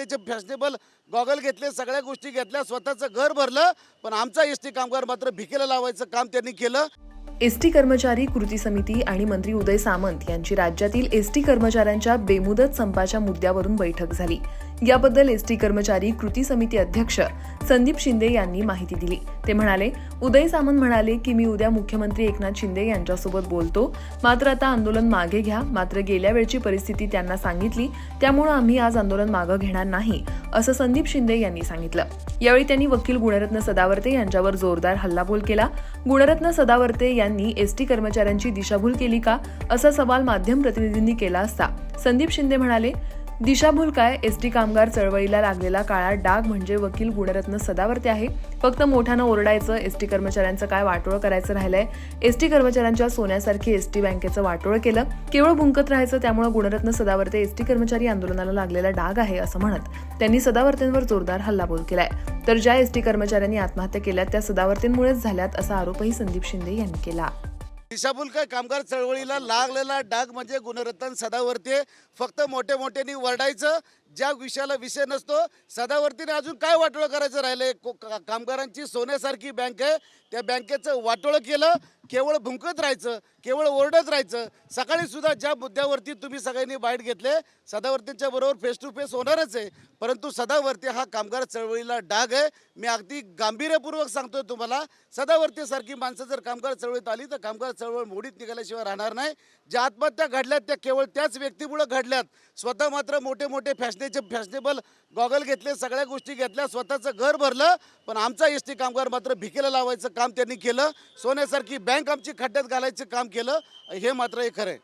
फॅशनेचे fashionable goggle घेतले, सगळ्या गोष्टी घेतल्या, स्वतःचं घर भरलं, पण आमचा एसटी कामगार मात्र भिकेला लावायचं काम त्यांनी केलं। एसटी कर्मचारी कृती समिती आणि मंत्री उदय सामंत यांची राज्यातील एसटी कर्मचाऱ्यांच्या बेमुदत संपाच्या मुद्द्यावरून बैठक झाली। याबद्दल एसटी कर्मचारी कृती समिती अध्यक्ष संदीप शिंदे यांनी माहिती दिली। ते म्हणाले, उदय सामंत म्हणाले की मी उद्या मुख्यमंत्री एकनाथ शिंदे यांच्यासोबत बोलतो, मात्र आता आंदोलन मागे घ्या। मात्र गेल्या वेळची परिस्थिती त्यांना सांगितली, त्यामुळे आम्ही आज आंदोलन मागे घेणार नाही, असं संदीप शिंदे यांनी सांगितलं। यावेळी त्यांनी वकील गुणरत्न सदावर्ते यांच्यावर जोरदार हल्लाबोल केला। गुणरत्न सदावर्ते यांनी एसटी कर्मचाऱ्यांची दिशाभूल केली का, असा सवाल माध्यम प्रतिनिधींनी केला असता संदीप शिंदे म्हणाले, दिशाभूल काय, एसटी कामगार चळवळीला लागलेला काळा डाग म्हणजे वकील गुणरत्न सदावर्ते आहे। फक्त मोठ्यानं ओरडायचं, एसटी कर्मचाऱ्यांचं काय वाटोळं करायचं राहिलंय। एसटी कर्मचाऱ्यांच्या सोन्यासारखी एसटी बँकेचं वाटोळं केलं, केवळ भुंकत राहायचं। त्यामुळे गुणरत्न सदावर्ते एसटी कर्मचारी आंदोलनाला लागलेला डाग आहे असं म्हणत त्यांनी सदावर्तेंवर जोरदार हल्लाबोल केलाय। तर ज्या एसटी कर्मचाऱ्यांनी आत्महत्या केल्या त्या सदावर्तेंमुळेच झाल्यात असा आरोपही संदीप शिंदे यांनी केला। दिशाभूल काय, कामगार चळवळीला लागलेला डाग म्हणजे गुणरत्न सदावर्ते। फक्त मोठे मोठ्यांनी वरडायचं, ज्या विषयाला विषय नसतो। सदावर्तीने अजून काय वाटोळं करायचं राहिलंय? कामगारांची सोन्यासारखी बँक आहे, त्या बँकेचं वाटोळं केलं, केवळ भुंकत राहायचं, केवळ ओरडत राहायचं। सकाळी सुद्धा ज्या मुद्द्यावरती तुम्ही सगळ्यांनी बाईट घेतले, सदावर्तींच्या बरोबर फेस टू फेस होणारच आहे, परंतु सदावर्ती हा कामगार चळवळीला डाग आहे। मी अगदी गांभीर्यपूर्वक सांगतोय तुम्हाला, सदावर्तीसारखी माणसं जर कामगार चळवळीत आली तर कामगार चळवळ मोडीत निघाल्याशिवाय राहणार नाही। ज्या आत्महत्या घडल्यात त्या केवळ त्याच व्यक्तीमुळे घडल्यात। स्वतः मात्र मोठे मोठे फॅशनेबल गॉगल घेतले, सगळ्या गोष्टी घेतल्या, स्वतःचं घर भरलं, पण आमचा एसटी कामगार मात्र भिकेला लावायचं काम त्यांनी केलं। सोन्यासारखी बँक आमची खड्ड्यात घालायचं काम केलं, हे मात्र हे खरं आहे।